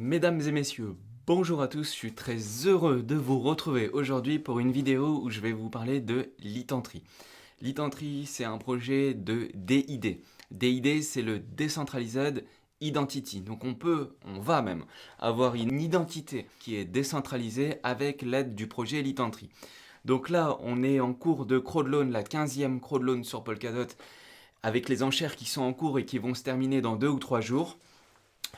Mesdames et messieurs, bonjour à tous, je suis très heureux de vous retrouver aujourd'hui pour une vidéo où je vais vous parler de Litentry. Litentry, c'est un projet de DID. DID, c'est le Decentralized Identity. Donc on va même avoir une identité qui est décentralisée avec l'aide du projet Litentry. Donc là, on est en cours de crowdloan, la 15e crowdloan sur Polkadot, avec les enchères qui sont en cours et qui vont se terminer dans 2 ou 3 jours.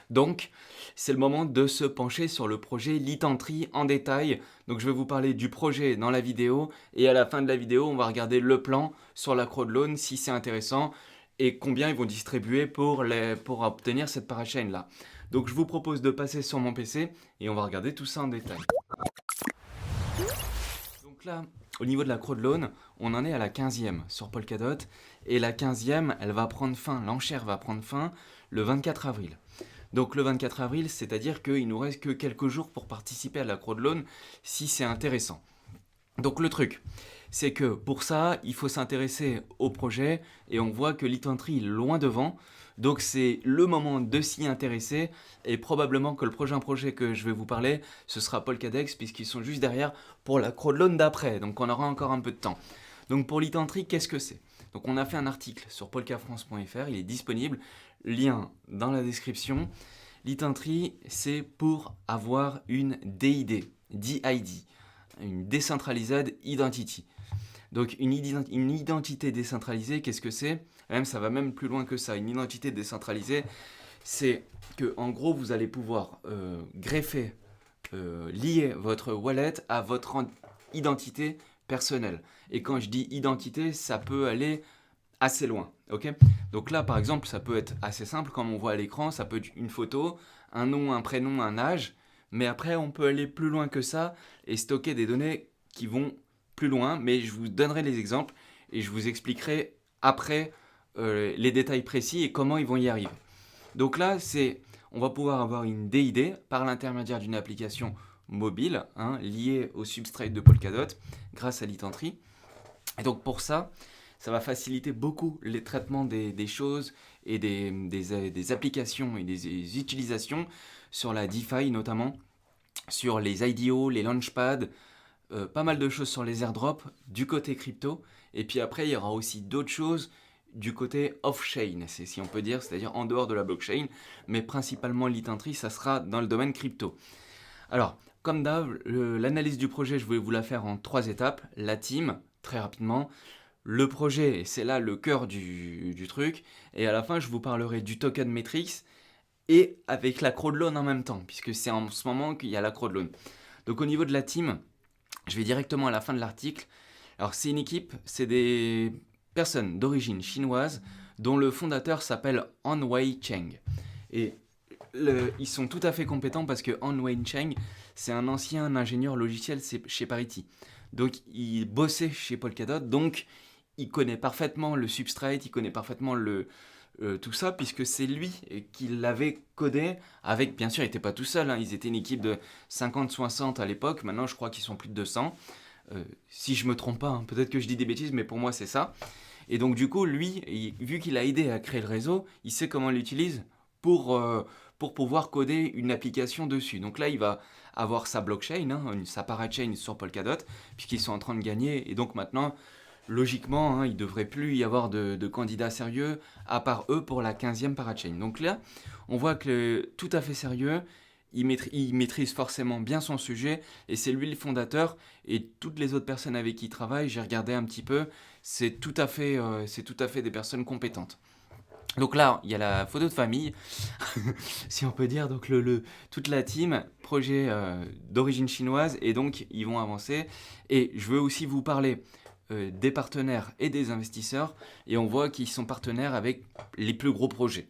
Donc, c'est le moment de se pencher sur le projet Litentry en détail. Donc, je vais vous parler du projet dans la vidéo et à la fin de la vidéo, on va regarder le plan sur la crowdloan si c'est intéressant et combien ils vont distribuer pour obtenir cette parachain là. Donc, je vous propose de passer sur mon PC et on va regarder tout ça en détail. Donc là, au niveau de la crowdloan, on en est à la 15e sur Polkadot et la 15e, elle va prendre fin, l'enchère va prendre fin le 24 avril. Donc le 24 avril, c'est-à-dire qu'il nous reste que quelques jours pour participer à la crowdloan si c'est intéressant. Donc le truc, c'est que pour ça, il faut s'intéresser au projet et on voit que Litentry est loin devant. Donc c'est le moment de s'y intéresser et probablement que le prochain projet que je vais vous parler, ce sera Polkadex puisqu'ils sont juste derrière pour la crowdloan d'après. Donc on aura encore un peu de temps. Donc pour Litentry, qu'est-ce que c'est ? Donc on a fait un article sur polkafrance.fr, il est disponible, lien dans la description. Litentry, c'est pour avoir une DID, une Decentralized Identity. Donc une identité décentralisée, qu'est-ce que c'est ? Même ça va même plus loin que ça. Une identité décentralisée, c'est que en gros vous allez pouvoir greffer, lier votre wallet à votre identité personnelle. Et quand je dis identité, ça peut aller assez loin. Okay, donc là, par exemple, ça peut être assez simple, comme on voit à l'écran, ça peut être une photo, un nom, un prénom, un âge, mais après, on peut aller plus loin que ça et stocker des données qui vont plus loin, mais je vous donnerai les exemples et je vous expliquerai après les détails précis et comment ils vont y arriver. Donc là, on va pouvoir avoir une DID par l'intermédiaire d'une application mobile liée au substrate de Polkadot grâce à Litentry. Et donc pour ça, ça va faciliter beaucoup les traitements des choses et des applications et des utilisations sur la DeFi notamment, sur les IDO, les Launchpad, pas mal de choses sur les airdrops du côté crypto. Et puis après, il y aura aussi d'autres choses du côté off-chain, si on peut dire, c'est-à-dire en dehors de la blockchain, mais principalement Litentry, ça sera dans le domaine crypto. Alors, comme d'hab, l'analyse du projet, je vais vous la faire en 3 étapes. La team, très rapidement. Le projet, c'est là le cœur du truc. Et à la fin, je vous parlerai du token Matrix et avec la crowdloan en même temps, puisque c'est en ce moment qu'il y a la crowdloan. Donc au niveau de la team, je vais directement à la fin de l'article. Alors c'est une équipe, c'est des personnes d'origine chinoise dont le fondateur s'appelle Han-Wei Cheng. Et ils sont tout à fait compétents parce que Han-Wei Cheng, c'est un ancien ingénieur logiciel chez Parity. Donc il bossait chez Polkadot, donc il connaît parfaitement le substrate, il connaît parfaitement tout ça, puisque c'est lui qui l'avait codé avec, bien sûr, il n'était pas tout seul, ils étaient une équipe de 50-60 à l'époque, maintenant je crois qu'ils sont plus de 200. Si je me trompe pas, peut-être que je dis des bêtises, mais pour moi c'est ça. Et donc du coup, lui, vu qu'il a aidé à créer le réseau, il sait comment l'utilise pour pouvoir coder une application dessus. Donc là, il va avoir sa blockchain, sa parachain sur Polkadot, puisqu'ils sont en train de gagner. Et donc maintenant, logiquement, il ne devrait plus y avoir de candidats sérieux à part eux pour la 15e parachain. Donc là, on voit que tout à fait sérieux, il maîtrise forcément bien son sujet et c'est lui le fondateur et toutes les autres personnes avec qui il travaille, j'ai regardé un petit peu, c'est tout à fait des personnes compétentes. Donc là, il y a la photo de famille, si on peut dire, donc toute la team, projet d'origine chinoise, et donc ils vont avancer. Et je veux aussi vous parler des partenaires et des investisseurs, et on voit qu'ils sont partenaires avec les plus gros projets.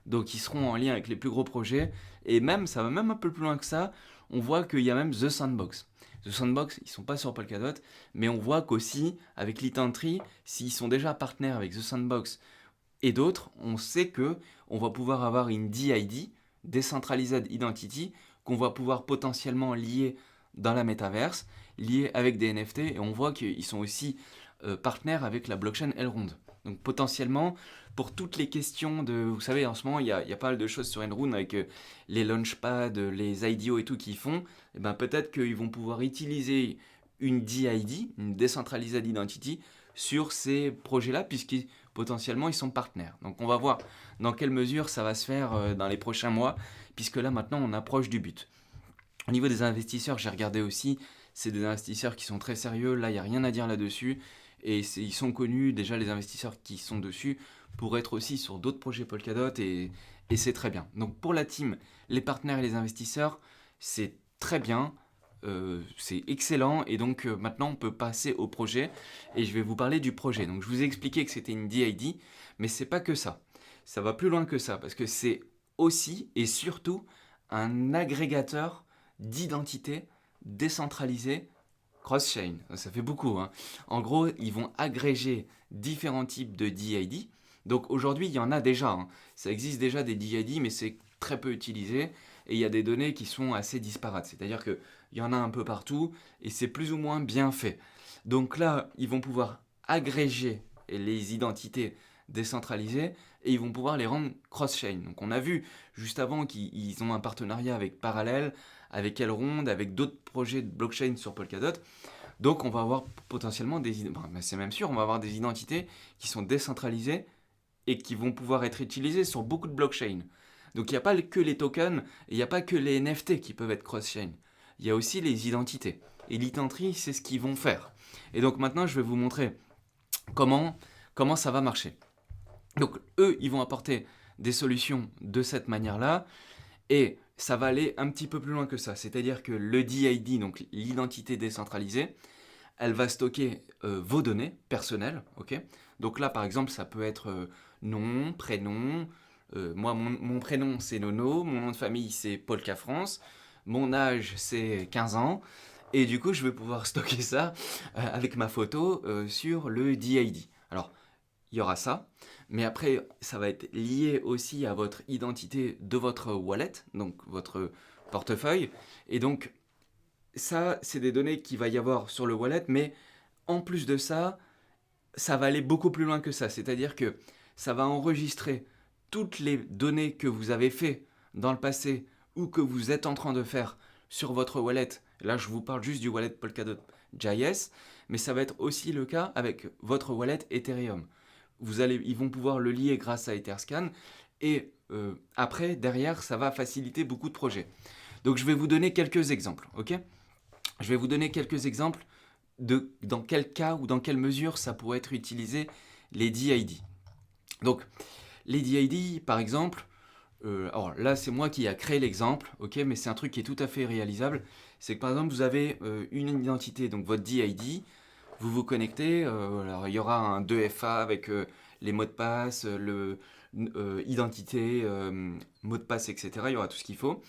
Donc ils seront en lien avec les plus gros projets, et même, ça va même un peu plus loin que ça, on voit qu'il y a même The Sandbox. The Sandbox, ils sont pas sur Polkadot, mais on voit qu'aussi, avec Litentry, s'ils sont déjà partenaires avec The Sandbox, et d'autres, on sait que on va pouvoir avoir une DID, Decentralized Identity, qu'on va pouvoir potentiellement lier dans la métaverse, lier avec des NFT, et on voit qu'ils sont aussi partenaires avec la blockchain Elrond. Donc potentiellement, pour toutes les questions de... Vous savez, en ce moment, il y a pas mal de choses sur Enroon avec les launchpads, les IDO et tout qu'ils font. Et ben, peut-être qu'ils vont pouvoir utiliser une DID, une Decentralized Identity, sur ces projets-là, puisqu'ils potentiellement ils sont partenaires. Donc on va voir dans quelle mesure ça va se faire dans les prochains mois, puisque là maintenant on approche du but. Au niveau des investisseurs, j'ai regardé aussi, c'est des investisseurs qui sont très sérieux, là il n'y a rien à dire là-dessus, et ils sont connus, déjà les investisseurs qui sont dessus, pour être aussi sur d'autres projets Polkadot, et c'est très bien. Donc pour la team, les partenaires et les investisseurs, c'est très bien, c'est excellent, et donc maintenant on peut passer au projet, et je vais vous parler du projet. Donc je vous ai expliqué que c'était une DID, mais c'est pas que ça va plus loin que ça, parce que c'est aussi et surtout un agrégateur d'identité décentralisée cross-chain. Ça fait beaucoup, hein. En gros, ils vont agréger différents types de DID. Donc aujourd'hui, il y en a déjà, hein. Ça existe déjà des DID, mais c'est très peu utilisé. Et il y a des données qui sont assez disparates. C'est-à-dire qu'il y en a un peu partout et c'est plus ou moins bien fait. Donc là, ils vont pouvoir agréger les identités décentralisées et ils vont pouvoir les rendre cross-chain. Donc on a vu juste avant qu'ils ont un partenariat avec Parallel, avec Elrond, avec d'autres projets de blockchain sur Polkadot. Donc on va avoir potentiellement c'est même sûr, on va avoir des identités qui sont décentralisées et qui vont pouvoir être utilisées sur beaucoup de blockchains. Donc il n'y a pas que les tokens, et il n'y a pas que les NFT qui peuvent être cross-chain. Il y a aussi les identités. Et l'identity, c'est ce qu'ils vont faire. Et donc maintenant, je vais vous montrer comment, comment ça va marcher. Donc eux, ils vont apporter des solutions de cette manière-là, et ça va aller un petit peu plus loin que ça. C'est-à-dire que le DID, donc l'identité décentralisée, elle va stocker vos données personnelles, ok. Donc là, par exemple, ça peut être nom, prénom. Moi, mon prénom, c'est Nono. Mon nom de famille, c'est Polka France. Mon âge, c'est 15 ans. Et du coup, je vais pouvoir stocker ça avec ma photo sur le DID. Alors, il y aura ça. Mais après, ça va être lié aussi à votre identité de votre wallet, donc votre portefeuille. Et donc, ça, c'est des données qu'il va y avoir sur le wallet, mais en plus de ça, ça va aller beaucoup plus loin que ça. C'est-à-dire que ça va enregistrer toutes les données que vous avez fait dans le passé ou que vous êtes en train de faire sur votre wallet. Là, je vous parle juste du wallet Polkadot.js, mais ça va être aussi le cas avec votre wallet Ethereum. Ils vont pouvoir le lier grâce à Etherscan et après, derrière, ça va faciliter beaucoup de projets. Donc, je vais vous donner quelques exemples, ok. Je vais vous donner quelques exemples de dans quel cas ou dans quelle mesure ça pourrait être utilisé les DID. Donc, les DID, par exemple, alors là, c'est moi qui a créé l'exemple, ok, mais c'est un truc qui est tout à fait réalisable. C'est que par exemple, vous avez une identité, donc votre DID, vous vous connectez, alors il y aura un 2FA avec les mots de passe, identité, mot de passe, etc. Il y aura tout ce qu'il faut.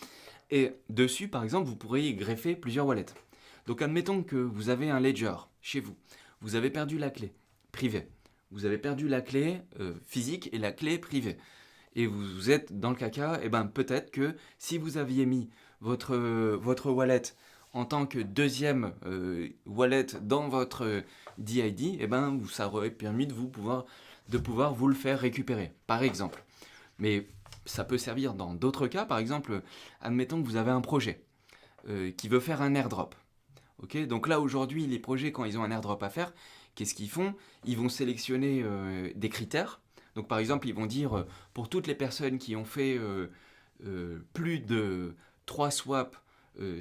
Et dessus, par exemple, vous pourriez y greffer plusieurs wallets. Donc admettons que vous avez un ledger chez vous. Vous avez perdu la clé privée. Vous avez perdu la clé physique et la clé privée. Et vous êtes dans le caca, et ben peut-être que si vous aviez mis votre wallet en tant que deuxième wallet dans votre DID, et ben ça aurait permis de pouvoir vous le faire récupérer, par exemple. Mais ça peut servir dans d'autres cas, par exemple, admettons que vous avez un projet qui veut faire un airdrop. Okay, donc là aujourd'hui, les projets, quand ils ont un airdrop à faire, qu'est-ce qu'ils font? Ils vont sélectionner des critères. Donc par exemple, ils vont dire pour toutes les personnes qui ont fait plus de 3 swaps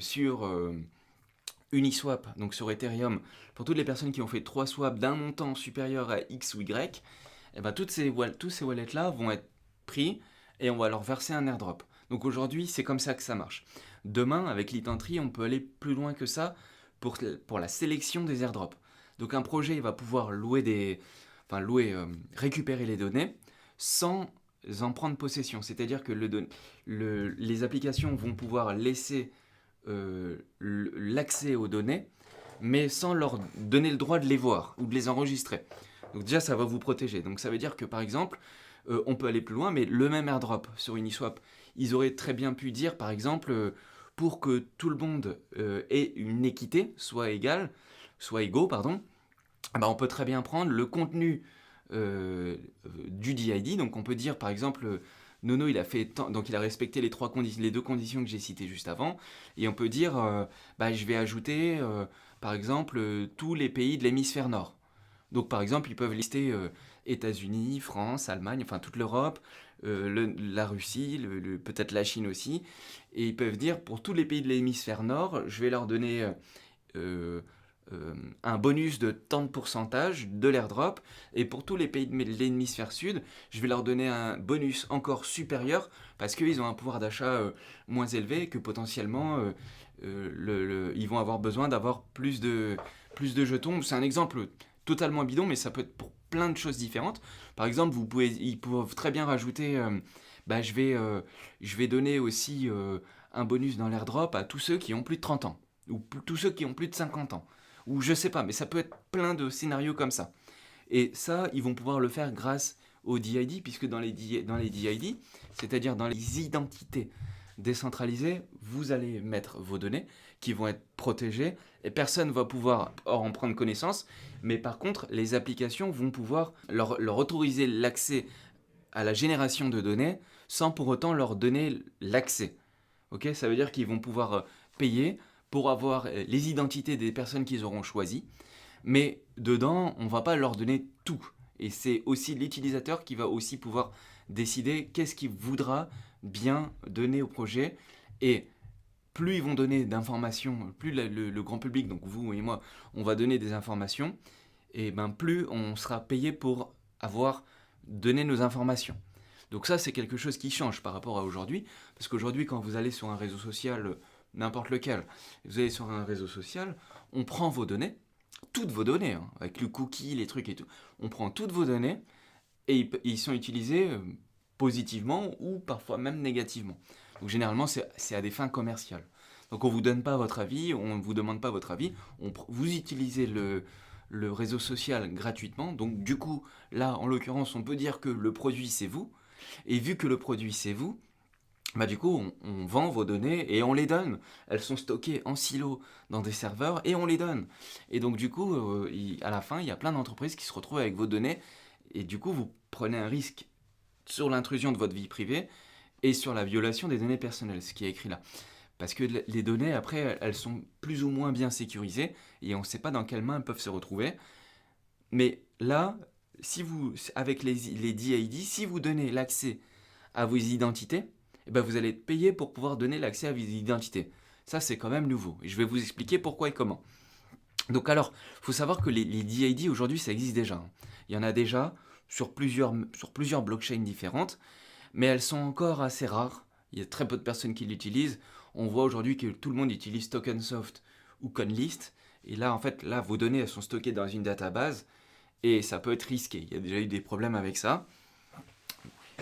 sur Uniswap, donc sur Ethereum, pour toutes les personnes qui ont fait 3 swaps d'un montant supérieur à X ou Y, et ben tous ces wallets-là vont être pris et on va leur verser un airdrop. Donc aujourd'hui, c'est comme ça que ça marche. Demain, avec l'Itentry, on peut aller plus loin que ça pour la sélection des airdrops. Donc un projet va pouvoir récupérer les données sans en prendre possession. C'est-à-dire que les applications vont pouvoir laisser l'accès aux données, mais sans leur donner le droit de les voir ou de les enregistrer. Donc déjà, ça va vous protéger. Donc ça veut dire que par exemple, on peut aller plus loin, mais le même airdrop sur Uniswap, ils auraient très bien pu dire par exemple, pour que tout le monde ait une équité, soit égaux, pardon, on peut très bien prendre le contenu du DID. Donc on peut dire par exemple, Nono il a fait donc il a respecté les deux conditions que j'ai citées juste avant, et on peut dire je vais ajouter par exemple tous les pays de l'hémisphère nord. Donc par exemple ils peuvent lister États-Unis, France, Allemagne, enfin toute l'Europe, la Russie, peut-être la Chine aussi, et ils peuvent dire pour tous les pays de l'hémisphère nord, je vais leur donner euh, un bonus de tant de pourcentage de l'airdrop, et pour tous les pays de l'hémisphère sud, je vais leur donner un bonus encore supérieur, parce qu'ils ont un pouvoir d'achat moins élevé, et que potentiellement ils vont avoir besoin d'avoir plus de jetons. C'est un exemple totalement bidon, mais ça peut être pour plein de choses différentes. Par exemple, ils peuvent très bien rajouter, je vais donner aussi un bonus dans l'airdrop à tous ceux qui ont plus de 30 ans, ou tous ceux qui ont plus de 50 ans, ou je sais pas, mais ça peut être plein de scénarios comme ça. Et ça, ils vont pouvoir le faire grâce au DID, puisque dans les DID, c'est-à-dire dans les identités décentralisées, vous allez mettre vos données qui vont être protégées, et personne ne va pouvoir en prendre connaissance, mais par contre, les applications vont pouvoir leur autoriser l'accès à la génération de données sans pour autant leur donner l'accès. Ok, ça veut dire qu'ils vont pouvoir payer pour avoir les identités des personnes qu'ils auront choisies, mais dedans, on ne va pas leur donner tout. Et c'est aussi l'utilisateur qui va aussi pouvoir décider qu'est-ce qu'il voudra bien donner au projet. Et plus ils vont donner d'informations, plus le grand public, donc vous et moi, on va donner des informations, et ben plus on sera payé pour avoir donné nos informations. Donc ça, c'est quelque chose qui change par rapport à aujourd'hui, parce qu'aujourd'hui, quand vous allez sur un réseau social, n'importe lequel, vous allez sur un réseau social, on prend vos données, toutes vos données, hein, avec le cookie, les trucs et tout, on prend toutes vos données, et ils sont utilisés positivement ou parfois même négativement. Donc généralement, c'est à des fins commerciales. Donc on ne vous donne pas votre avis, on ne vous demande pas votre avis, vous utilisez le réseau social gratuitement. Donc du coup, là, en l'occurrence, on peut dire que le produit, c'est vous. Et vu que le produit, c'est vous, bah du coup, on vend vos données et on les donne. Elles sont stockées en silo dans des serveurs et on les donne. Et donc du coup, à la fin, il y a plein d'entreprises qui se retrouvent avec vos données. Et du coup, vous prenez un risque sur l'intrusion de votre vie privée et sur la violation des données personnelles, ce qui est écrit là. Parce que les données, après, elles sont plus ou moins bien sécurisées et on ne sait pas dans quelles mains elles peuvent se retrouver. Mais là, si vous, avec les DID, si vous donnez l'accès à vos identités, eh ben vous allez être payé pour pouvoir donner l'accès à vos identités. Ça, c'est quand même nouveau. Et je vais vous expliquer pourquoi et comment. Donc alors, il faut savoir que les DID, aujourd'hui, ça existe déjà. Il y en a déjà sur plusieurs blockchains différentes, mais elles sont encore assez rares. Il y a très peu de personnes qui l'utilisent. On voit aujourd'hui que tout le monde utilise Tokensoft ou Conlist. Et là, en fait, là, vos données, elles sont stockées dans une database et ça peut être risqué. Il y a déjà eu des problèmes avec ça.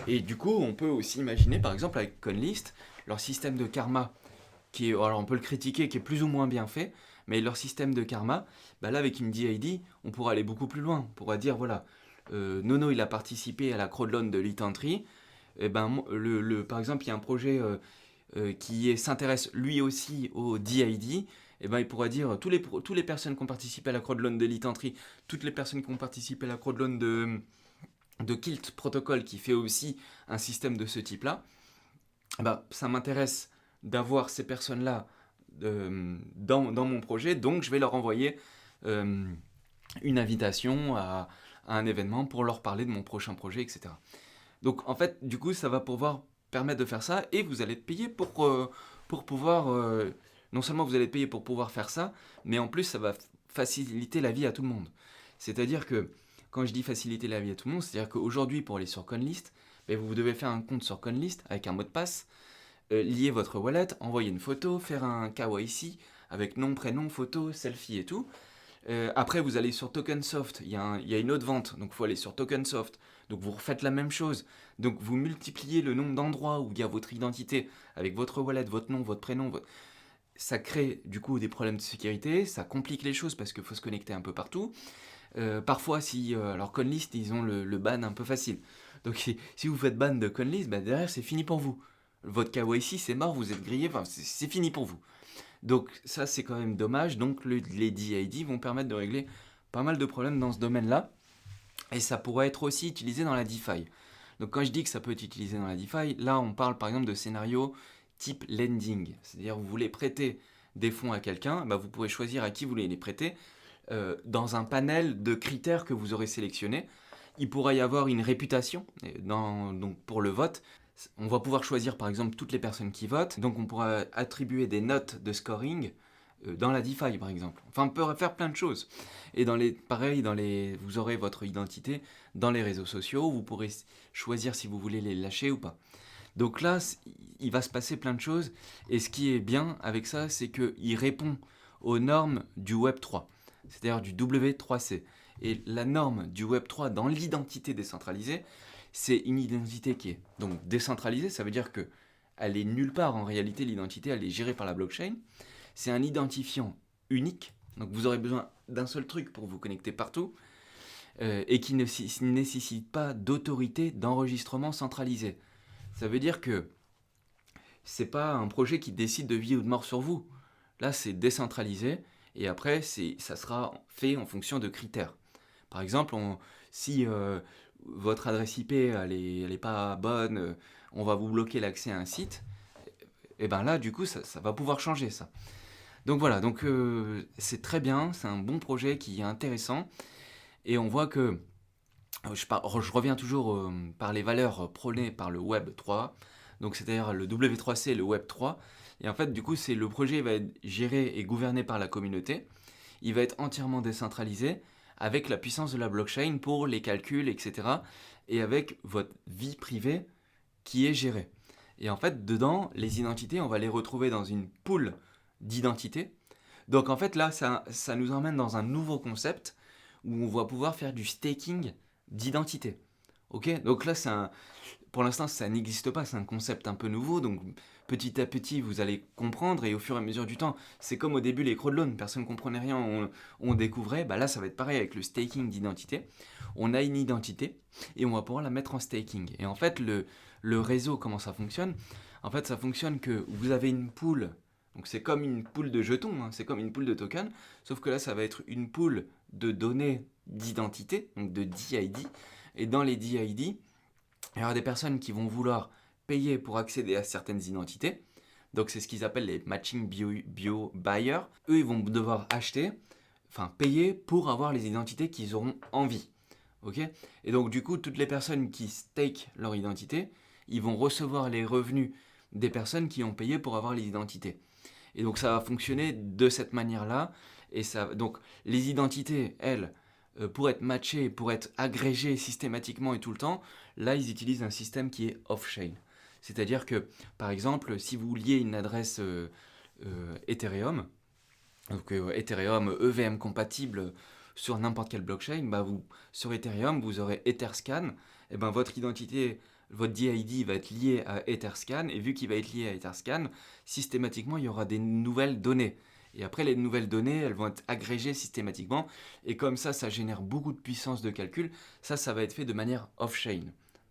Et du coup, on peut aussi imaginer, par exemple, avec Conlist, leur système de karma, qui est, alors on peut le critiquer, qui est plus ou moins bien fait, mais leur système de karma, bah là, avec une DID, on pourra aller beaucoup plus loin. On pourra dire, voilà, Nono, il a participé à la crowdloan de Litantry. Et ben, par exemple, il y a un projet s'intéresse lui aussi au DID, et ben il pourra dire tous les personnes qui ont participé à la crowdloan de Litantry, toutes les personnes qui ont participé à la crowdloan de Kilt Protocol qui fait aussi un système de ce type-là, bah, ça m'intéresse d'avoir ces personnes-là dans mon projet, donc je vais leur envoyer euh, une invitation à un événement pour leur parler de mon prochain projet, etc. Donc en fait, du coup, ça va pouvoir permettre de faire ça et vous allez être payé pour pouvoir... non seulement vous allez être payé pour pouvoir faire ça, mais en plus ça va faciliter la vie à tout le monde. C'est-à-dire que quand je dis faciliter la vie à tout le monde, c'est-à-dire qu'aujourd'hui pour aller sur Conlist, ben, vous devez faire un compte sur Conlist avec un mot de passe, lier votre wallet, envoyer une photo, faire un KYC avec nom, prénom, photo, selfie et tout. Après, vous allez sur Tokensoft, il y a une autre vente, donc il faut aller sur Tokensoft. Donc vous refaites la même chose. Donc vous multipliez le nombre d'endroits où il y a votre identité avec votre wallet, votre nom, votre prénom. Ça crée du coup des problèmes de sécurité, ça complique les choses parce qu'il faut se connecter un peu partout. Parfois, alors Conlist, ils ont le ban un peu facile. Donc si vous faites ban de Conlist, bah, derrière c'est fini pour vous. Votre KYC c'est mort, vous êtes grillé, enfin, c'est fini pour vous. Donc ça c'est quand même dommage. Donc les DID vont permettre de régler pas mal de problèmes dans ce domaine-là. Et ça pourrait être aussi utilisé dans la DeFi. Donc quand je dis que ça peut être utilisé dans la DeFi, là on parle par exemple de scénarios type lending. C'est-à-dire vous voulez prêter des fonds à quelqu'un, bah, vous pouvez choisir à qui vous voulez les prêter dans un panel de critères que vous aurez sélectionnés. Il pourrait y avoir une réputation donc pour le vote. On va pouvoir choisir par exemple toutes les personnes qui votent. Donc on pourra attribuer des notes de scoring dans la DeFi par exemple. Enfin, on peut faire plein de choses. Et pareil, vous aurez votre identité dans les réseaux sociaux. Vous pourrez choisir si vous voulez les lâcher ou pas. Donc là, il va se passer plein de choses. Et ce qui est bien avec ça, c'est qu'il répond aux normes du Web3, c'est-à-dire du W3C. Et la norme du Web3 dans l'identité décentralisée, c'est une identité qui est donc décentralisée. Ça veut dire que elle est nulle part en réalité, l'identité, elle est gérée par la blockchain. C'est un identifiant unique. Donc vous aurez besoin d'un seul truc pour vous connecter partout. Et qui ne nécessite pas d'autorité d'enregistrement centralisée. Ça veut dire que c'est pas un projet qui décide de vie ou de mort sur vous. Là, c'est décentralisé et après, ça sera fait en fonction de critères. Par exemple, si votre adresse IP elle est pas bonne, on va vous bloquer l'accès à un site. Et ben là, du coup, ça va pouvoir changer ça. Donc voilà, donc c'est très bien, c'est un bon projet qui est intéressant et on voit que je reviens toujours par les valeurs prônées par le Web 3, donc c'est-à-dire le W3C et le Web 3. Et en fait, du coup, le projet va être géré et gouverné par la communauté. Il va être entièrement décentralisé avec la puissance de la blockchain pour les calculs, etc. Et avec votre vie privée qui est gérée. Et en fait, dedans, les identités, on va les retrouver dans une pool d'identités. Donc en fait, là, ça nous emmène dans un nouveau concept où on va pouvoir faire du staking d'identité. Ok. Donc là, pour l'instant, ça n'existe pas, c'est un concept un peu nouveau, donc petit à petit, vous allez comprendre, et au fur et à mesure du temps, c'est comme au début les crowdloans, personne ne comprenait rien, on découvrait, bah là, ça va être pareil avec le staking d'identité. On a une identité, et on va pouvoir la mettre en staking. Et en fait, le réseau, comment ça fonctionne? En fait, ça fonctionne que vous avez une pool, donc c'est comme une pool de jetons, hein, c'est comme une pool de tokens, sauf que là, ça va être une pool de données d'identité, donc de DID, et dans les DID, il y aura des personnes qui vont vouloir payer pour accéder à certaines identités. Donc c'est ce qu'ils appellent les matching bio buyers. Eux, ils vont devoir payer pour avoir les identités qu'ils auront envie. Ok. Et donc du coup, toutes les personnes qui stake leur identité, ils vont recevoir les revenus des personnes qui ont payé pour avoir les identités. Et donc ça va fonctionner de cette manière-là. Donc les identités, elles, pour être matchées, pour être agrégées systématiquement et tout le temps, là ils utilisent un système qui est off-chain. C'est-à-dire que, par exemple, si vous liez une adresse Ethereum, donc Ethereum EVM compatible sur n'importe quelle blockchain, sur Ethereum, vous aurez Etherscan, et ben votre identité, votre DID va être lié à Etherscan, et vu qu'il va être lié à Etherscan, systématiquement, il y aura des nouvelles données. Et après, les nouvelles données, elles vont être agrégées systématiquement, et comme ça génère beaucoup de puissance de calcul, ça va être fait de manière off-chain.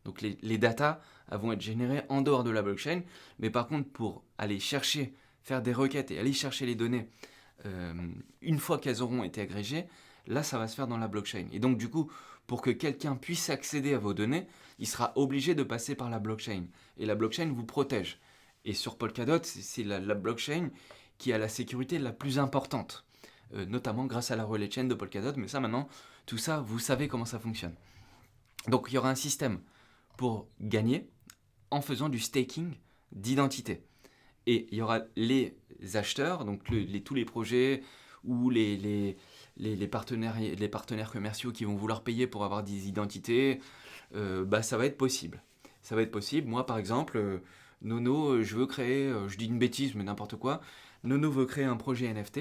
Donc les datas vont être générées en dehors de la blockchain, mais par contre, pour aller chercher, faire des requêtes et aller chercher les données, une fois qu'elles auront été agrégées, là, ça va se faire dans la blockchain. Et donc, du coup, pour que quelqu'un puisse accéder à vos données, il sera obligé de passer par la blockchain. Et la blockchain vous protège. Et sur Polkadot, c'est la blockchain qui a la sécurité la plus importante. Notamment grâce à la relay chain de Polkadot. Mais ça, maintenant, tout ça, vous savez comment ça fonctionne. Donc, il y aura un système pour gagner en faisant du staking d'identité. Et il y aura les acheteurs, donc tous les projets ou les partenaires commerciaux qui vont vouloir payer pour avoir des identités, ça va être possible. Ça va être possible. Moi, par exemple, Nono, je veux créer, je dis une bêtise, mais n'importe quoi, Nono veut créer un projet NFT,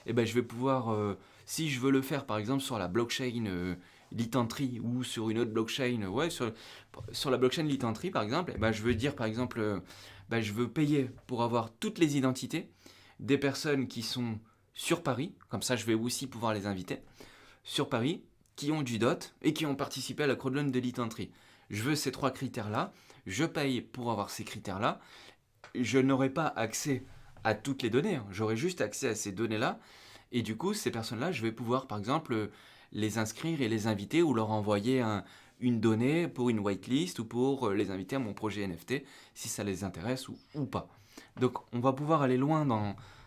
et ben je vais pouvoir, si je veux le faire par exemple sur la blockchain Litantry ou sur une autre blockchain, sur la blockchain Litantry par exemple, et ben je veux dire par exemple, je veux payer pour avoir toutes les identités des personnes qui sont sur Paris, comme ça je vais aussi pouvoir les inviter, sur Paris, qui ont du DOT et qui ont participé à la crowdloan de Litantry. Je veux ces trois critères-là, je paye pour avoir ces critères-là, je n'aurai pas accès à toutes les données, hein. J'aurai juste accès à ces données-là, et du coup, ces personnes-là, je vais pouvoir, par exemple, les inscrire et les inviter ou leur envoyer une donnée pour une whitelist ou pour les inviter à mon projet NFT si ça les intéresse ou pas. Donc on va pouvoir aller loin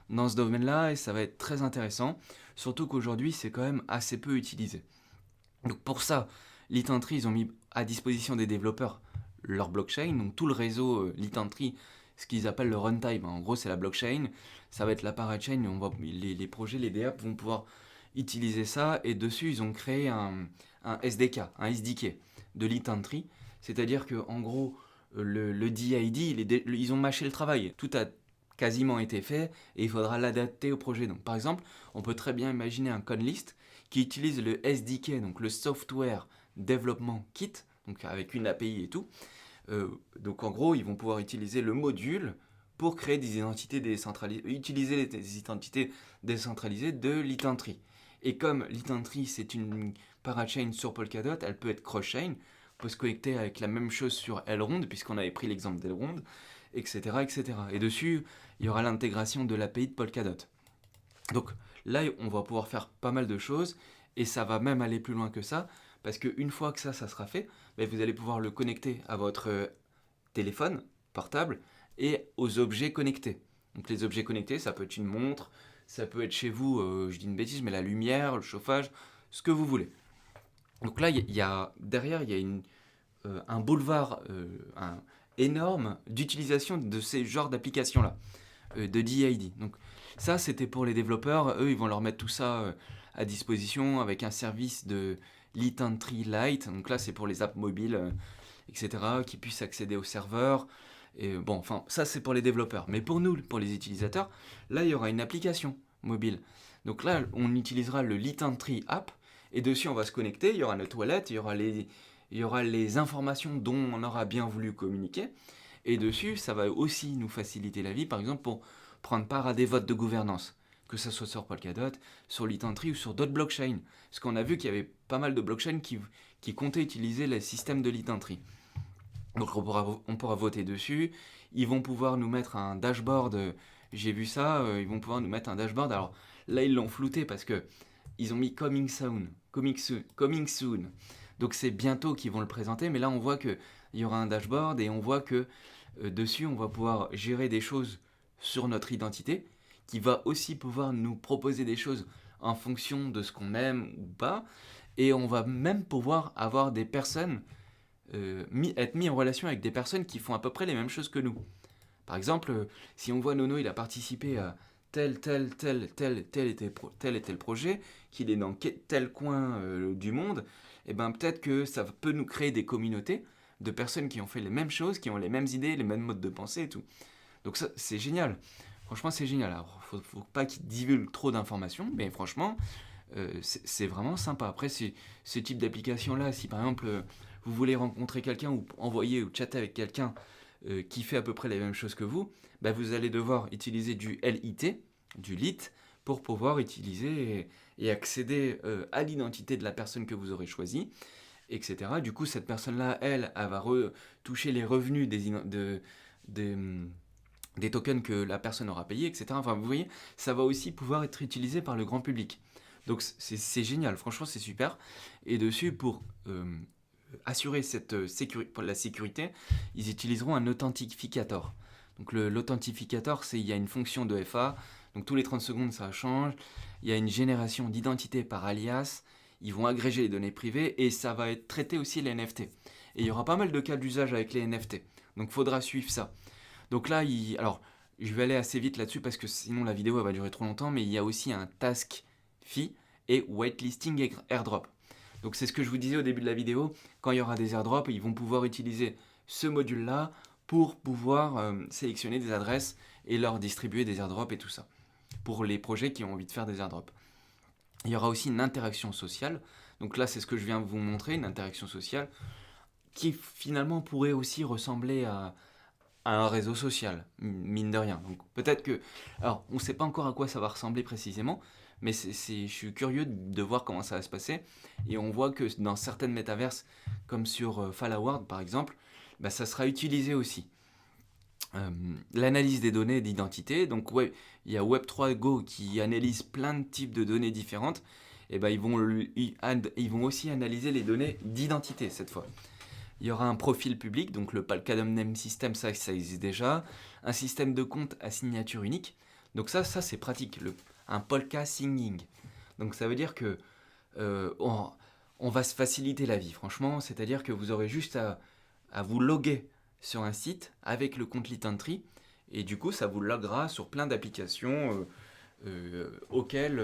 dans ce domaine-là et ça va être très intéressant, surtout qu'aujourd'hui c'est quand même assez peu utilisé. Donc pour ça, Litentry, ils ont mis à disposition des développeurs leur blockchain, donc tout le réseau Litentry, ce qu'ils appellent le runtime. En gros, c'est la blockchain, ça va être la parachain, les projets, les DApp vont pouvoir utiliser ça, et dessus, ils ont créé un SDK, un SDK de Litentry, c'est-à-dire que en gros, le DID, ils ont mâché le travail, tout a quasiment été fait, et il faudra l'adapter au projet. Donc par exemple, on peut très bien imaginer un conlist qui utilise le SDK, donc le Software Development Kit, donc avec une API et tout. Donc en gros, ils vont pouvoir utiliser le module pour créer des identités décentralisées, utiliser les identités décentralisées de Litentry. Et comme Litentry c'est une parachain sur Polkadot, elle peut être cross-chain, on peut se connecter avec la même chose sur Elrond, puisqu'on avait pris l'exemple d'Elrond, etc., etc. Et dessus, il y aura l'intégration de l'API de Polkadot. Donc là, on va pouvoir faire pas mal de choses, et ça va même aller plus loin que ça, parce qu'une fois que ça sera fait, ben, vous allez pouvoir le connecter à votre téléphone portable et aux objets connectés. Donc les objets connectés, ça peut être une montre, ça peut être chez vous, je dis une bêtise, mais la lumière, le chauffage, ce que vous voulez. Donc là, derrière, il y a un boulevard énorme d'utilisation de ces genres d'applications-là, de DID. Donc ça, c'était pour les développeurs. Eux, ils vont leur mettre tout ça à disposition avec un service de Litentry Lite. Donc là, c'est pour les apps mobiles, etc., qui puissent accéder au serveur. Et bon, enfin, ça, c'est pour les développeurs. Mais pour nous, pour les utilisateurs, là, il y aura une application mobile. Donc là, on utilisera le Litentry App. Et dessus, on va se connecter. Il y aura nos toilettes, il y aura les informations dont on aura bien voulu communiquer. Et dessus, ça va aussi nous faciliter la vie, par exemple, pour prendre part à des votes de gouvernance, que ce soit sur Polkadot, sur Litentry ou sur d'autres blockchains. Parce qu'on a vu qu'il y avait pas mal de blockchains qui comptaient utiliser le système de Litentry. Donc on pourra voter dessus. Ils vont pouvoir nous mettre un dashboard. J'ai vu ça, ils vont pouvoir nous mettre un dashboard. Alors là, ils l'ont flouté parce que ils ont mis coming soon. Coming soon. Donc c'est bientôt qu'ils vont le présenter, mais là on voit qu'il y aura un dashboard et on voit que dessus on va pouvoir gérer des choses sur notre identité, qui va aussi pouvoir nous proposer des choses en fonction de ce qu'on aime ou pas, et on va même pouvoir avoir des personnes, être mis en relation avec des personnes qui font à peu près les mêmes choses que nous. Par exemple, si on voit Nono, il a participé à tel et tel projet, qu'il est dans tel coin du monde, et ben peut-être que ça peut nous créer des communautés de personnes qui ont fait les mêmes choses, qui ont les mêmes idées, les mêmes modes de pensée et tout. Donc ça, c'est génial. Franchement, c'est génial. Alors, faut pas qu'ils divulguent trop d'informations, mais franchement, c'est vraiment sympa. Après, ce type d'application-là, si par exemple, vous voulez rencontrer quelqu'un ou envoyer ou chatter avec quelqu'un qui fait à peu près les mêmes choses que vous, bah, vous allez devoir utiliser du LIT, du LIT, pour pouvoir utiliser et accéder à l'identité de la personne que vous aurez choisie, etc. Du coup, cette personne-là, elle va toucher les revenus des tokens que la personne aura payés, etc. Enfin, vous voyez, ça va aussi pouvoir être utilisé par le grand public. Donc c'est génial, franchement c'est super. Et dessus, pour assurer pour la sécurité, ils utiliseront un authentificator. Donc l'authentificator, il y a une fonction de FA, donc tous les 30 secondes ça change, il y a une génération d'identité par alias, ils vont agréger les données privées et ça va être traité aussi les NFT. Et il y aura pas mal de cas d'usage avec les NFT, donc il faudra suivre ça. Donc là, alors je vais aller assez vite là-dessus parce que sinon la vidéo elle va durer trop longtemps, mais il y a aussi un task fee et whitelisting et airdrop. Donc c'est ce que je vous disais au début de la vidéo, quand il y aura des airdrops, ils vont pouvoir utiliser ce module-là pour pouvoir sélectionner des adresses et leur distribuer des airdrops et tout ça, pour les projets qui ont envie de faire des airdrops. Il y aura aussi une interaction sociale, donc là c'est ce que je viens de vous montrer, une interaction sociale, qui finalement pourrait aussi ressembler à un réseau social, mine de rien. Donc peut-être que... Alors, on ne sait pas encore à quoi ça va ressembler précisément, mais je suis curieux de voir comment ça va se passer. Et on voit que dans certaines métaverses, comme sur Fallaward par exemple, bah, ça sera utilisé aussi. L'analyse des données d'identité, donc ouais, il y a Web3 Go qui analyse plein de types de données différentes, et ben, ils vont aussi analyser les données d'identité cette fois. Il y aura un profil public, donc le Polkadot Name System, ça existe déjà. Un système de compte à signature unique. Donc ça c'est pratique, un Polka Singing. Donc ça veut dire que on va se faciliter la vie, franchement. C'est-à-dire que vous aurez juste à vous loguer sur un site avec le compte Litentry. Et du coup, ça vous loguera sur plein d'applications auxquelles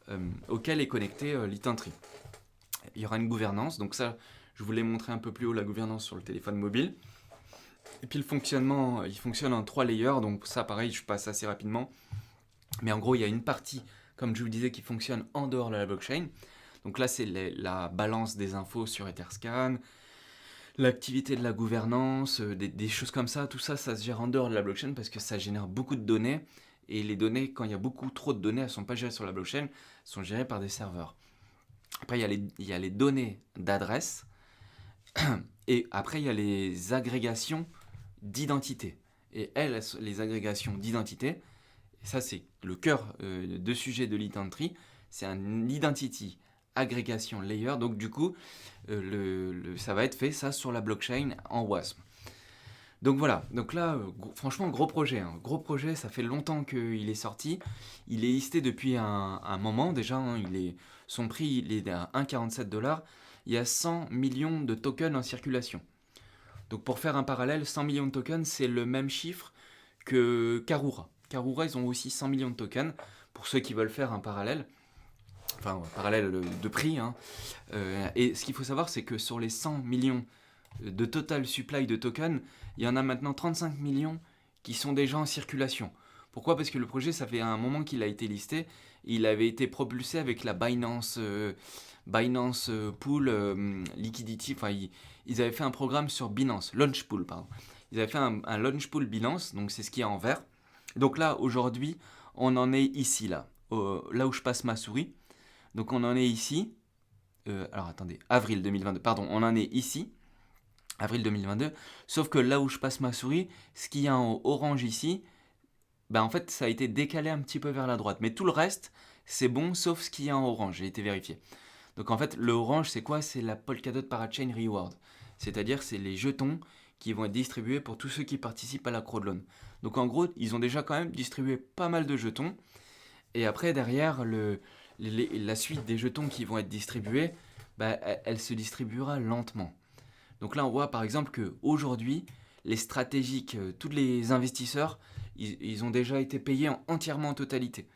est connecté Litentry. Il y aura une gouvernance, donc ça, je vous l'ai montré un peu plus haut, la gouvernance sur le téléphone mobile. Et puis le fonctionnement, il fonctionne en 3 layers, donc ça pareil, je passe assez rapidement. Mais en gros, il y a une partie, comme je vous le disais, qui fonctionne en dehors de la blockchain. Donc là, c'est la balance des infos sur Etherscan, l'activité de la gouvernance, des choses comme ça. Tout ça, ça se gère en dehors de la blockchain parce que ça génère beaucoup de données. Et les données, quand il y a beaucoup trop de données, elles ne sont pas gérées sur la blockchain, elles sont gérées par des serveurs. Après, il y a les données d'adresse. Et après, il y a les agrégations d'identité. Et les agrégations d'identité, ça c'est le cœur de sujet de l'Identry, c'est un Identity Aggregation Layer. Donc du coup, ça va être fait ça sur la blockchain en WASM. Donc voilà, donc là, franchement, gros projet. Hein. Gros projet, ça fait longtemps qu'il est sorti. Il est listé depuis un moment déjà. Hein. Son prix il est à 1,47$. Il y a 100 millions de tokens en circulation. Donc pour faire un parallèle, 100 millions de tokens, c'est le même chiffre que Karura. Karura, ils ont aussi 100 millions de tokens, pour ceux qui veulent faire un parallèle. Enfin, un parallèle de prix. Hein. Et ce qu'il faut savoir, c'est que sur les 100 millions de total supply de tokens, il y en a maintenant 35 millions qui sont déjà en circulation. Pourquoi ? Parce que le projet, ça fait un moment qu'il a été listé. Il avait été propulsé avec la Binance Pool Liquidity. Enfin, ils avaient fait un programme sur Binance, Launch Pool, pardon. Ils avaient fait un Launch Pool Binance, donc c'est ce qu'il y a en vert. Donc là, aujourd'hui, on en est ici, là où je passe ma souris. Donc on en est ici. Alors attendez, avril 2022, pardon, on en est ici. Avril 2022. Sauf que là où je passe ma souris, ce qu'il y a en orange ici, en fait, ça a été décalé un petit peu vers la droite. Mais tout le reste, c'est bon, sauf ce qu'il y a en orange. J'ai été vérifié. Donc en fait, le orange, c'est quoi ? C'est la Polkadot Parachain Reward. C'est-à-dire, c'est les jetons qui vont être distribués pour tous ceux qui participent à la crowdloan. Donc en gros, ils ont déjà quand même distribué pas mal de jetons. Et après, derrière, la suite des jetons qui vont être distribués, elle se distribuera lentement. Donc là, on voit par exemple qu'aujourd'hui, les stratégiques, tous les investisseurs, ils ont déjà été payés entièrement en totalité.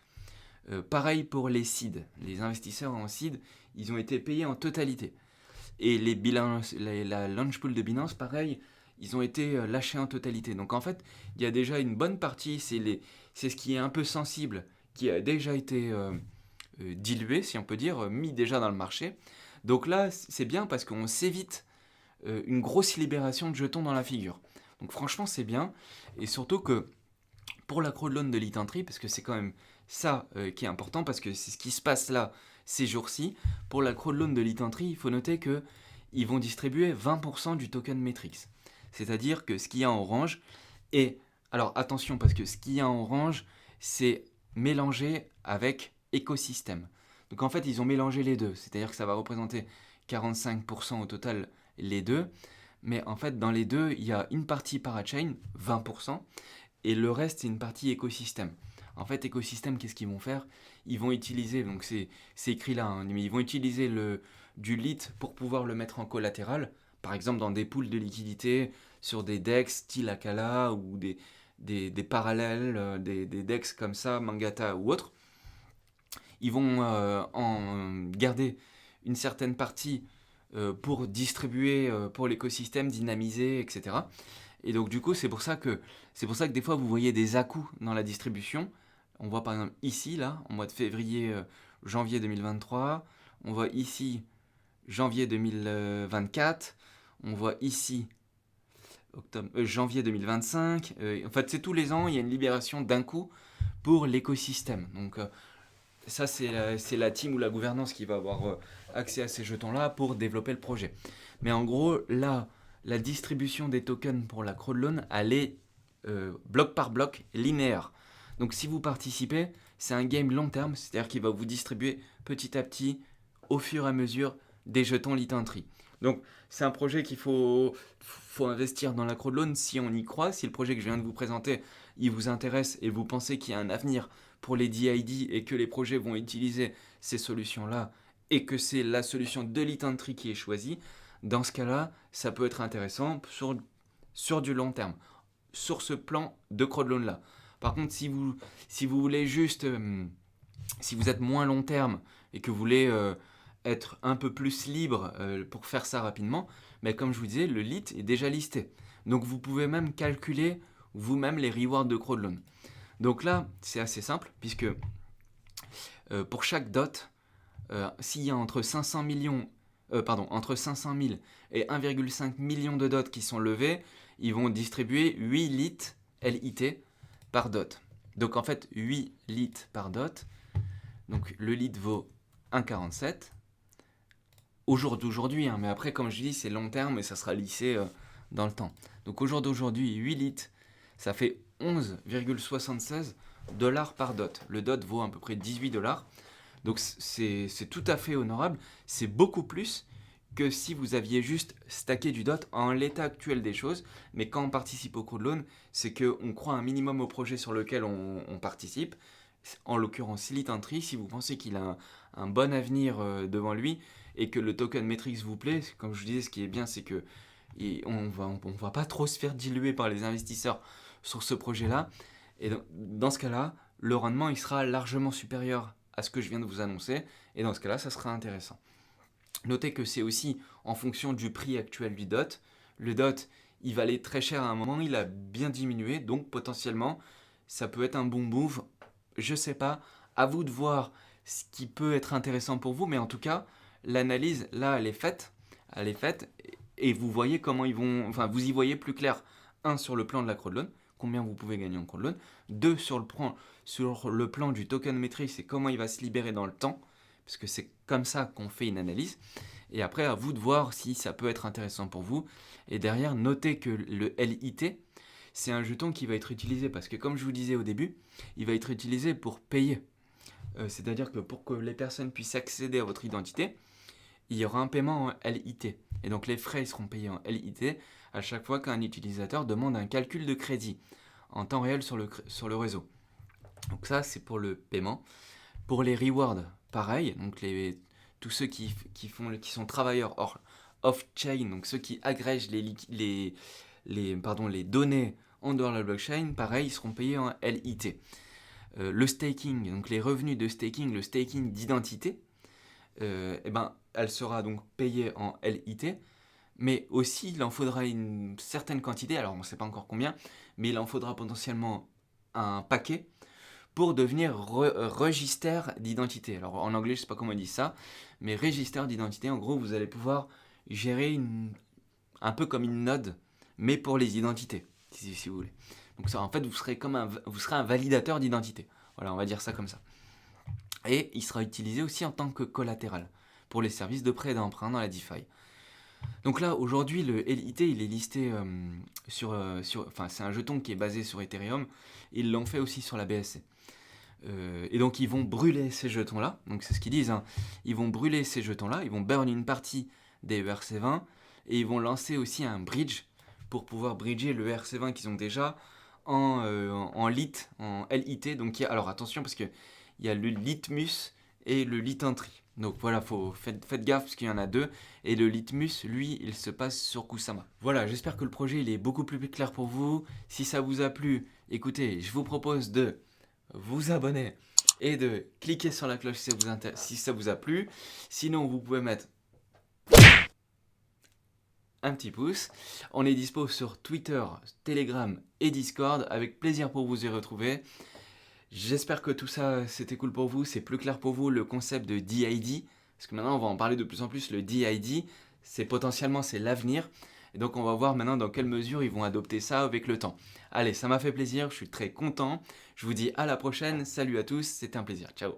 Pareil pour les seeds. Les investisseurs en seed, ils ont été payés en totalité. Et la launch pool de Binance, pareil, ils ont été lâchés en totalité. Donc en fait, il y a déjà une bonne partie, c'est ce qui est un peu sensible, qui a déjà été dilué, si on peut dire, mis déjà dans le marché. Donc là, c'est bien parce qu'on s'évite une grosse libération de jetons dans la figure. Donc franchement, c'est bien. Et surtout que pour la crowdloan de Litentry, parce que c'est quand même ça qui est important, parce que c'est ce qui se passe là ces jours-ci, pour la crowdloan de Litentry, il faut noter qu'ils vont distribuer 20% du token Matrix. C'est-à-dire que ce qu'il y a en orange est... Alors attention, parce que ce qu'il y a en orange, c'est mélangé avec écosystème. Donc en fait, ils ont mélangé les deux. C'est-à-dire que ça va représenter 45% au total les deux. Mais en fait, dans les deux, il y a une partie parachain, 20%, et le reste, c'est une partie écosystème. En fait, écosystème, qu'est-ce qu'ils vont faire ? Ils vont utiliser, donc c'est écrit là, hein, mais ils vont utiliser du lit pour pouvoir le mettre en collatéral, par exemple dans des pools de liquidité, sur des DEX style Akala ou des parallèles, des DEX comme ça, Mangata ou autres. Ils vont en garder une certaine partie pour distribuer pour l'écosystème, dynamiser, etc. Et donc du coup, c'est pour ça que des fois vous voyez des à-coups dans la distribution. On voit par exemple ici, là, en mois de février, janvier 2023. On voit ici, janvier 2024. On voit ici, janvier 2025. En fait, c'est tous les ans, il y a une libération d'un coup pour l'écosystème. Donc ça, c'est la team ou la gouvernance qui va avoir accès à ces jetons-là pour développer le projet. Mais en gros, là, la distribution des tokens pour la crowdloan, elle est bloc par bloc linéaire. Donc si vous participez, c'est un game long terme, c'est-à-dire qu'il va vous distribuer petit à petit, au fur et à mesure, des jetons Lit Entry. Donc c'est un projet faut investir dans la crowdloan si on y croit, si le projet que je viens de vous présenter, il vous intéresse et vous pensez qu'il y a un avenir pour les DID et que les projets vont utiliser ces solutions-là et que c'est la solution de Lit Entry qui est choisie, dans ce cas-là, ça peut être intéressant sur du long terme, sur ce plan de crowdloan-là. Par contre, si vous voulez juste, si vous êtes moins long terme et que vous voulez être un peu plus libre pour faire ça rapidement, mais comme je vous disais, le lit est déjà listé. Donc vous pouvez même calculer vous-même les rewards de crowdloan. Donc là, c'est assez simple, puisque pour chaque dot, s'il y a entre 500 000 et 1,5 million de dots qui sont levés, ils vont distribuer 8 lits LIT par dot. Donc en fait, 8 lits par dot. Donc le lit vaut 1,47 au jour d'aujourd'hui, hein, mais après, comme je dis, c'est long terme et ça sera lissé dans le temps. Donc au jour d'aujourd'hui, 8 lits, ça fait 11,76 $ par dot. Le dot vaut à peu près 18 $. Donc c'est tout à fait honorable. C'est beaucoup plus que si vous aviez juste stacké du dot en l'état actuel des choses. Mais quand on participe au crowdloan, c'est qu'on croit un minimum au projet sur lequel on participe. En l'occurrence, Lit Entry, si vous pensez qu'il a un bon avenir devant lui et que le token Matrix vous plaît, comme je vous disais, ce qui est bien, c'est que on va pas trop se faire diluer par les investisseurs sur ce projet-là. Et dans ce cas-là, le rendement il sera largement supérieur à ce que je viens de vous annoncer. Et dans ce cas-là, ça sera intéressant. Notez que c'est aussi en fonction du prix actuel du dot. Le dot, il valait très cher à un moment, il a bien diminué, donc potentiellement, ça peut être un bon move. Je sais pas, à vous de voir ce qui peut être intéressant pour vous, mais en tout cas, l'analyse, là, elle est faite, et vous voyez comment ils vont, enfin, vous y voyez plus clair. Un, sur le plan de la crowdloan, combien vous pouvez gagner en crowdloan. Deux, sur le plan du token Matrix, c'est comment il va se libérer dans le temps, parce que c'est comme ça qu'on fait une analyse. Et après, à vous de voir si ça peut être intéressant pour vous. Et derrière, notez que le LIT, c'est un jeton qui va être utilisé, parce que comme je vous disais au début, il va être utilisé pour payer. C'est-à-dire que pour que les personnes puissent accéder à votre identité, il y aura un paiement en LIT. Et donc les frais seront payés en LIT à chaque fois qu'un utilisateur demande un calcul de crédit en temps réel sur le réseau. Donc ça, c'est pour le paiement. Pour les rewards, pareil. Donc tous ceux qui sont travailleurs off-chain, donc ceux qui agrègent les données en dehors de la blockchain, pareil, ils seront payés en LIT. Le staking, donc les revenus de staking, le staking d'identité, elle sera donc payée en LIT, mais aussi il en faudra une certaine quantité, alors on ne sait pas encore combien, mais il en faudra potentiellement un paquet pour devenir register d'identité. Alors en anglais, je ne sais pas comment on dit ça, mais register d'identité, en gros, vous allez pouvoir gérer un peu comme une node, mais pour les identités, si vous voulez. Donc ça, en fait, vous serez un validateur d'identité. Voilà, on va dire ça comme ça. Et il sera utilisé aussi en tant que collatéral pour les services de prêt et d'emprunt dans la DeFi. Donc là, aujourd'hui, le LIT, il est listé c'est un jeton qui est basé sur Ethereum. Ils l'ont fait aussi sur la BSC. Et donc, ils vont brûler ces jetons-là. Donc, c'est ce qu'ils disent. Hein. Ils vont brûler ces jetons-là. Ils vont burn une partie des ERC20. Et ils vont lancer aussi un bridge pour pouvoir bridger le ERC20 qu'ils ont déjà en LIT, en LIT. Donc, alors attention, parce qu'il y a le Litmus et le Lit Entry. Donc voilà, faites gaffe parce qu'il y en a deux. Et le Litmus, lui, il se passe sur Kusama. Voilà, j'espère que le projet il est beaucoup plus clair pour vous. Si ça vous a plu, écoutez, je vous propose de vous abonner et de cliquer sur la cloche si ça vous a plu. Sinon, vous pouvez mettre un petit pouce. On est dispo sur Twitter, Telegram et Discord. Avec plaisir pour vous y retrouver. J'espère que tout ça c'était cool pour vous, c'est plus clair pour vous le concept de DID, parce que maintenant on va en parler de plus en plus. Le DID, c'est l'avenir, et donc on va voir maintenant dans quelle mesure ils vont adopter ça avec le temps. Allez, ça m'a fait plaisir, je suis très content, je vous dis à la prochaine, salut à tous, c'était un plaisir, ciao.